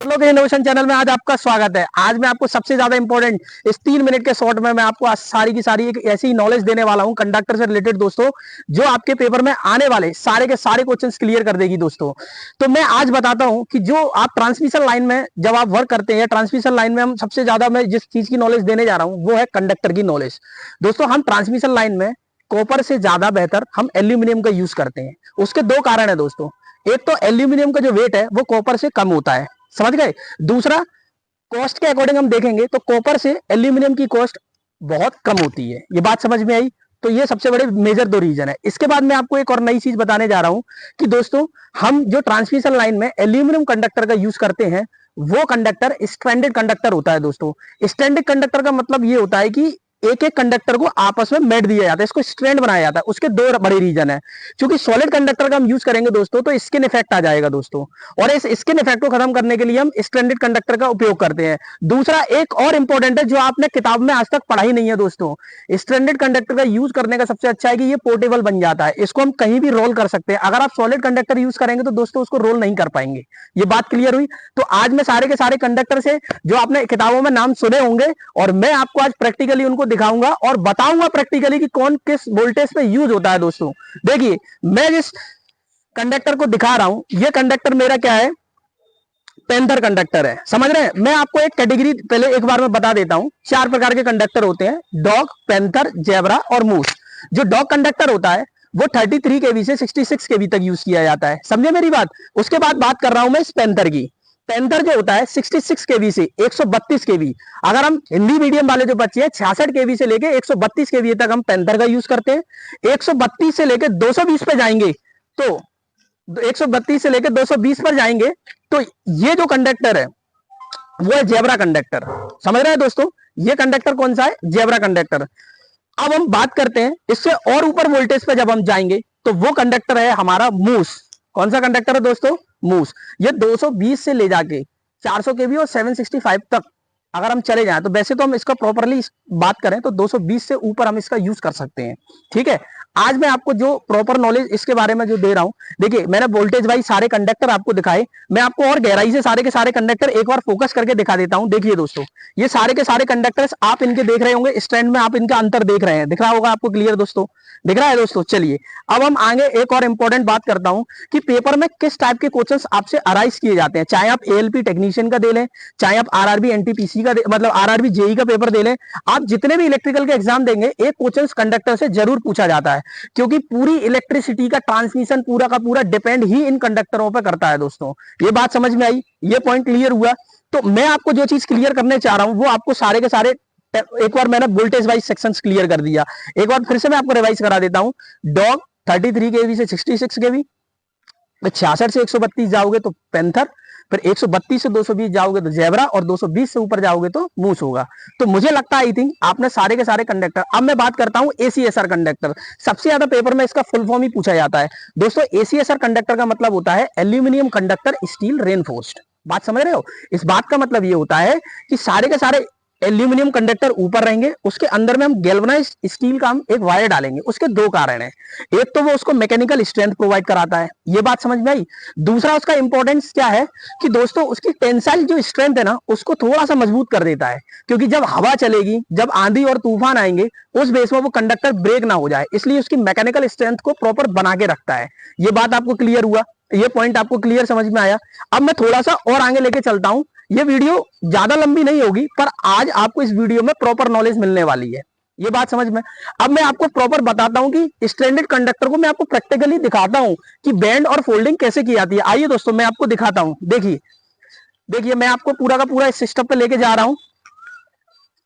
लोग innovation channel में आज आपका स्वागत है। आज मैं आपको सबसे ज्यादा इंपॉर्टेंट इस 3 मिनट के शॉर्ट में मैं आपको आज सारी की सारी एक ऐसी नॉलेज देने वाला हूं कंडक्टर से रिलेटेड दोस्तों, जो आपके पेपर में आने वाले सारे के सारे क्वेश्चंस क्लियर कर देगी दोस्तों। तो मैं आज बताता हूं कि जो आप ट्रांसमिशन लाइन में जब आप वर्क करते हैं, ट्रांसमिशन लाइन में हम सबसे ज्यादा मैं जिस चीज की नॉलेज देने जा रहा हूं वो है कंडक्टर की नॉलेज। दोस्तों हम ट्रांसमिशन लाइन में कॉपर से ज्यादा बेहतर हम एल्यूमिनियम का यूज करते हैं। उसके दो कारण है दोस्तों। एक तो एल्यूमिनियम का जो वेट है वो कॉपर से कम होता है, समझ गए। दूसरा, कॉस्ट के अकॉर्डिंग हम देखेंगे तो कॉपर से एल्यूमिनियम की कॉस्ट बहुत कम होती है। ये बात समझ में आई। तो ये सबसे बड़े मेजर दो रीजन है। इसके बाद मैं आपको एक और नई चीज बताने जा रहा हूं कि दोस्तों हम जो ट्रांसमिशन लाइन में एल्यूमिनियम कंडक्टर का यूज करते हैं वो कंडक्टर स्ट्रैंडेड कंडक्टर होता है दोस्तों। स्ट्रैंडेड कंडक्टर का मतलब ये होता है कि एक एक कंडक्टर को आपस में मेट दिया जाता है, इसको स्ट्रैंड बनाया जाता है। उसके दो बड़े रीजन है। क्योंकि सॉलिड कंडक्टर का हम यूज करेंगे दोस्तों तो स्किन इफेक्ट आ जाएगा दोस्तों, और इस स्किन इफेक्ट को खत्म करने के लिए हम स्ट्रैंडेड कंडक्टर का उपयोग करते हैं। दूसरा एक और इंपॉर्टेंट है जो आपने किताब में आज तक पढ़ा ही नहीं है दोस्तों। स्ट्रैंडेड कंडक्टर का यूज करने का सबसे अच्छा है कि ये पोर्टेबल बन जाता है, इसको हम कहीं भी रोल कर सकते हैं। अगर आप सॉलिड कंडक्टर यूज करेंगे तो दोस्तों उसको रोल नहीं कर पाएंगे। ये बात क्लियर हुई। तो आज मैं सारे के सारे कंडक्टर से जो आपने किताबों में नाम सुने होंगे और मैं आपको आज प्रैक्टिकली उनको दिखाऊंगा और बताऊंगा प्रैक्टिकली कि कौन किस वोल्टेज पे यूज होता है दोस्तों। देखिए मैं जिस कंडक्टर को दिखा रहा हूं ये कंडक्टर मेरा क्या है, पेंथर कंडक्टर है, समझ रहे हैं। मैं आपको एक कैटेगरी पहले एक बार में बता देता हूं। 4 प्रकार के कंडक्टर होते हैं, डॉग, पेंथर, जेब्रा और मूस। जो डॉग कंडक्टर होता है वो 33 केवी से 66 केवी तक यूज किया जाता है, समझे मेरी बात। उसके बाद बात कर रहा हूं मैं इस पेंथर की। पेंथर जो होता है 66 केवी से 132 केवी। अगर हम हिंदी मीडियम वाले जो बच्चे हैं 66 केवी से लेके 132 केवी तक हम पेंथर का यूज करते हैं। 132 से लेके 220 पे जाएंगे तो 132 से लेकर 220 पर जाएंगे तो ये जो कंडक्टर है वो है जेब्रा कंडक्टर, समझ रहे हैं दोस्तों। ये कंडक्टर कौन सा है, जेब्रा कंडक्टर। अब हम बात करते हैं इससे और ऊपर वोल्टेज पे जब हम जाएंगे तो वो कंडक्टर है हमारा मूस। कौन सा कंडक्टर है दोस्तों, मूस। ये 220 से ले जाके 400 केवी और 765 तक अगर हम चले जाएं तो वैसे तो हम इसका प्रॉपरली बात करें तो 220 से ऊपर हम इसका यूज कर सकते हैं, ठीक है। आज मैं आपको जो प्रॉपर नॉलेज इसके बारे में जो दे रहा हूं, देखिए मैंने वोल्टेज वाइज सारे कंडक्टर आपको दिखाए। मैं आपको और गहराई से सारे के सारे कंडक्टर एक बार फोकस करके दिखा देता हूं। देखिए दोस्तों ये सारे के सारे कंडक्टर्स आप इनके देख रहे होंगे, स्टैंड में आप इनका अंतर देख रहे हैं, दिख रहा होगा आपको क्लियर दोस्तों, दिख रहा है दोस्तों। चलिए अब हम आगे एक और इंपॉर्टेंट बात करता हूं कि पेपर में किस टाइप के क्वेश्चंस आपसे अराइज किए जाते हैं। चाहे आप एएलपी टेक्नीशियन का दे लें, चाहे आप आरआरबी एनटीपीसी का मतलब आरआरबी जेई का पेपर दे लें, आप जितने भी इलेक्ट्रिकल के एग्जाम देंगे एक क्वेश्चन कंडक्टर से जरूर पूछा जाता है। क्योंकि पूरी इलेक्ट्रिसिटी का ट्रांसमिशन पूरा का पूरा डिपेंड ही इन कंडक्टरों पर करता है दोस्तों। ये बात समझ में आई, ये पॉइंट क्लियर हुआ। तो मैं आपको जो चीज क्लियर करने चाह रहा हूं वो आपको सारे के सारे एक बार मैंने वोल्टेज वाइज सेक्शंस क्लियर कर दिया। एक बार फिर से मैं आपको रिवाइज करा देता हूं। डॉग 33 केवी से 66 केवी, 66 से 132 जाओगे तो पेंथर, फिर 132 से 220 जाओगे तो जेब्रा और 220 से ऊपर जाओगे तो मूस होगा। तो मुझे लगता है आई थिंक आपने सारे के सारे कंडक्टर। अब मैं बात करता हूं एसीएसआर कंडक्टर। सबसे ज्यादा पेपर में इसका फुल फॉर्म ही पूछा जाता है दोस्तों। एसीएसआर कंडक्टर का मतलब होता है एल्यूमिनियम कंडक्टर स्टील रेनफोर्स्ड। बात समझ रहे हो। इस बात का मतलब ये होता है कि सारे के सारे एल्यूमिनियम कंडक्टर ऊपर रहेंगे, उसके अंदर में हम गैल्वेनाइज्ड स्टील का हम एक वायर डालेंगे। उसके दो कारण हैं, एक तो वो उसको मैकेनिकल स्ट्रेंथ प्रोवाइड कराता है, ये बात समझ में आई। दूसरा उसका इंपॉर्टेंस क्या है कि दोस्तों उसकी टेंसाइल जो स्ट्रेंथ है ना उसको थोड़ा सा मजबूत कर देता है। क्योंकि जब हवा चलेगी, जब आंधी और तूफान आएंगे उस बेस में वो कंडक्टर ब्रेक ना हो जाए, इसलिए उसकी मैकेनिकल स्ट्रेंथ को प्रॉपर बना के रखता है। ये बात आपको क्लियर हुआ, ये पॉइंट आपको क्लियर समझ में आया। अब मैं थोड़ा सा और आगे लेके चलता हूं। ये वीडियो ज्यादा लंबी नहीं होगी पर आज आपको इस वीडियो में प्रॉपर नॉलेज मिलने वाली है, ये बात समझ में। अब मैं आपको प्रॉपर बताता हूं कि स्ट्रैंडेड कंडक्टर को मैं आपको प्रैक्टिकली दिखाता हूं कि बैंड और फोल्डिंग कैसे की जाती है। आइए दोस्तों मैं आपको दिखाता हूं। देखिए देखिए मैं आपको पूरा का पूरा इस सिस्टम पे लेके जा रहा हूं।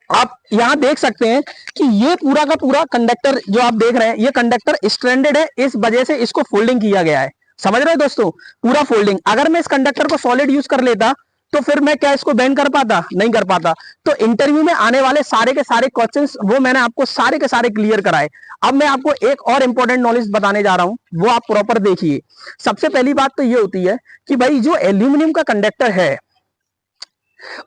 आप यहां देख सकते हैं कि ये पूरा का पूरा कंडक्टर जो आप देख रहे हैं ये कंडक्टर स्ट्रैंडेड है, इस वजह से इसको फोल्डिंग किया गया है। समझ रहे हैं दोस्तों, पूरा फोल्डिंग। अगर मैं इस कंडक्टर को सॉलिड यूज कर लेता तो फिर मैं क्या इसको बैन कर पाता, नहीं कर पाता। तो इंटरव्यू में आने वाले सारे के सारे क्वेश्चंस वो मैंने आपको सारे के सारे क्लियर कराए। अब मैं आपको एक और इंपॉर्टेंट नॉलेज बताने जा रहा हूं, वो आप प्रॉपर देखिए। सबसे पहली बात तो ये होती है कि भाई जो एल्यूमिनियम का कंडक्टर है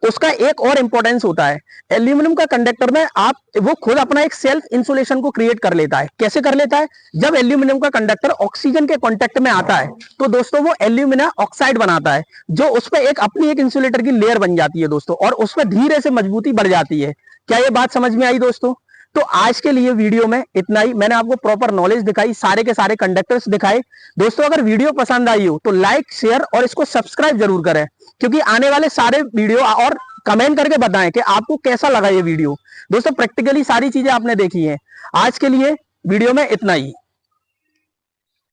उसका एक और इंपॉर्टेंस होता है, एल्यूमिनियम का कंडक्टर में आप वो खुद अपना एक सेल्फ इंसुलेशन को क्रिएट कर लेता है। कैसे कर लेता है? जब एल्यूमिनियम का कंडक्टर ऑक्सीजन के कांटेक्ट में आता है तो दोस्तों वो एल्यूमिना ऑक्साइड बनाता है, जो उस पर एक अपनी एक इंसुलेटर की लेयर बन जाती है दोस्तों, और उस पर धीरे से मजबूती बढ़ जाती है। क्या ये बात समझ में आई दोस्तों? तो आज के लिए वीडियो में इतना ही। मैंने आपको प्रॉपर नॉलेज दिखाई, सारे के सारे कंडक्टर्स दिखाए। दोस्तों अगर वीडियो पसंद आई हो तो लाइक शेयर और इसको सब्सक्राइब जरूर करें, क्योंकि आने वाले सारे वीडियो, और कमेंट करके बताएं कि आपको कैसा लगा ये वीडियो। दोस्तों प्रैक्टिकली सारी चीजें आपने देखी हैं। आज के लिए वीडियो में इतना ही।